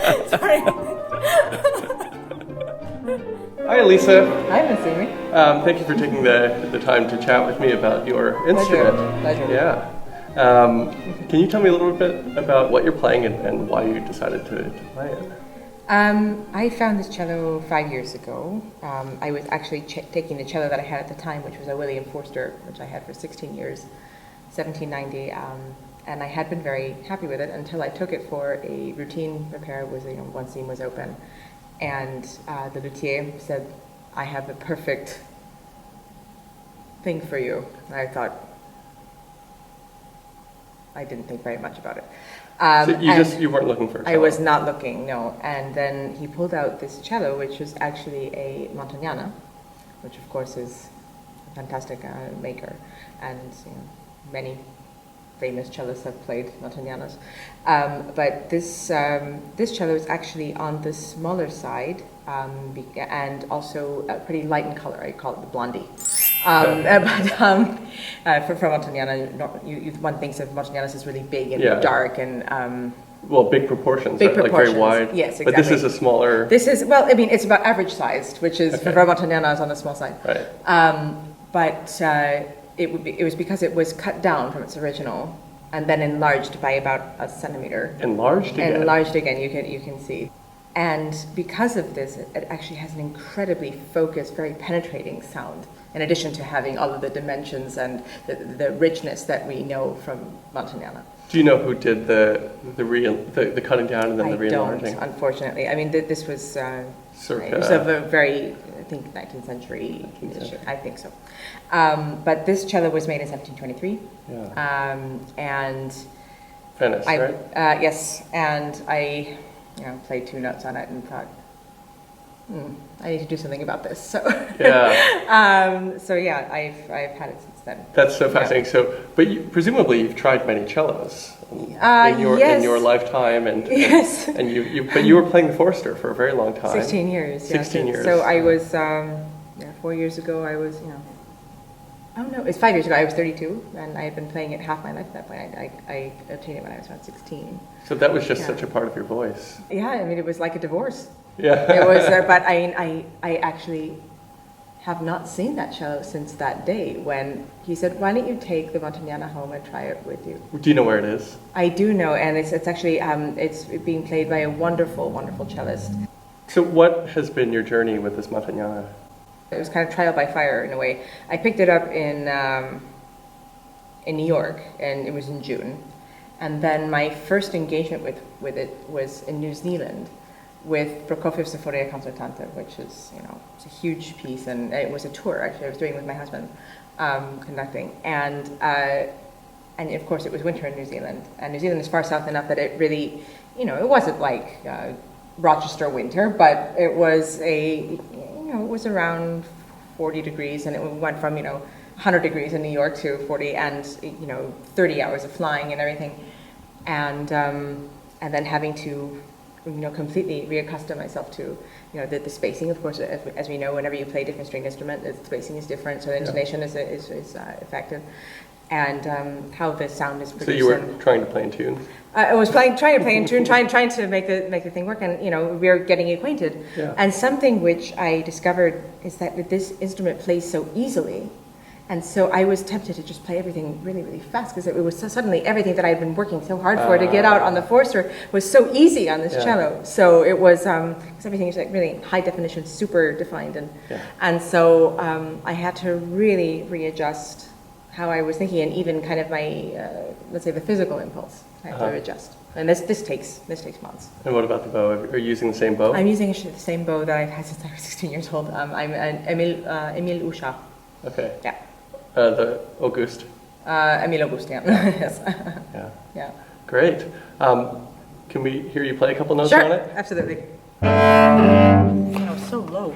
Sorry. Hi, Alisa. Hi, Masumi. Thank you for taking the time to chat with me about your instrument. Pleasure. Yeah. Can you tell me a little bit about what you're playing and why you decided to play it? I found this cello 5 years ago. I was actually taking the cello that I had at the time, which was a William Forster, which I had for 16 years, 1790, and I had been very happy with it until I took it for a routine repair. It was, one seam was open, and the luthier said, "I have the perfect thing for you." And I thought, I didn't think very much about it. So you weren't looking for a cello? I was not looking, no. And then he pulled out this cello, which was actually a Montagnana, which of course is a fantastic maker, and many famous cellists have played Montagnanas. But this cello is actually on the smaller side, and also pretty light in color. I call it the blondie. For Montagnana, one thinks of Montagnanas as really big and dark and big proportions, big right? proportions. Like very wide. Yes, exactly. But this is a smaller. This is it's about average sized, which is for Montagnana is on the small side. Right. But it was because it was cut down from its original and then enlarged by about a centimeter. Enlarged again. Enlarged again. You can see. And because of this, it actually has an incredibly focused, very penetrating sound, in addition to having all of the dimensions and the richness that we know from Montagnana. Do you know who did the cutting down and then the re-enlarging? I don't, unfortunately. I mean, this was circa. It was of a very, I think, 19th century. I think so. But this cello was made in 1723. Yeah. And Venice, right? Yes, and I played 2 notes on it and thought, I need to do something about this. So yeah. I've had it since then. That's so fascinating. Yeah. So, but presumably you've tried many cellos in your lifetime, and yes, and but you were playing the Forster for a very long time. 16 years. 16 years. So I was 4 years ago. I was Oh no, it's 5 years ago. I was 32, and I had been playing it half my life at that point. I obtained it when I was around 16. So that was just such a part of your voice. Yeah, I mean, it was like a divorce. Yeah. It was, but I actually have not seen that cello since that day when he said, "Why don't you take the Montagnana home and try it with you?" Do you know where it is? I do know, and it's actually it's being played by a wonderful, wonderful cellist. So what has been your journey with this Montagnana? It was kind of trial by fire in a way. I picked it up in New York, and it was in June. And then my first engagement with it was in New Zealand with Prokofiev's Sinfonia Concertante, which is, it's a huge piece, and it was a tour actually I was doing with my husband, conducting. And of course it was winter in New Zealand, and New Zealand is far south enough that it really, it wasn't like Rochester winter, but it was it was around 40 degrees, and it went from 100 degrees in New York to 40, and 30 hours of flying and everything, and then having to completely reaccustom myself to the spacing. Of course, as we know, whenever you play a different stringed instrument, the spacing is different, so the intonation is effective, and how the sound is produced. So you were trying to play in tune? I was trying to play in tune, trying to make the thing work, and we were getting acquainted. Yeah. And something which I discovered is that this instrument plays so easily, and so I was tempted to just play everything really, really fast, because it was suddenly everything that I had been working so hard for to get out on the Forster was so easy on this cello. So it was because everything is like really high definition, super defined, and so I had to really readjust how I was thinking, and even kind of my let's say the physical impulse. I have to adjust, and this takes months. And what about the bow? Are you using the same bow? I'm using the same bow that I've had since I was 16 years old. I'm an Emile Usha. Okay. Yeah. The Auguste. Emile Auguste. Yeah. Yes. Yeah. Yeah. Great. Can we hear you play a couple notes on it? Sure. Absolutely. Oh, so low.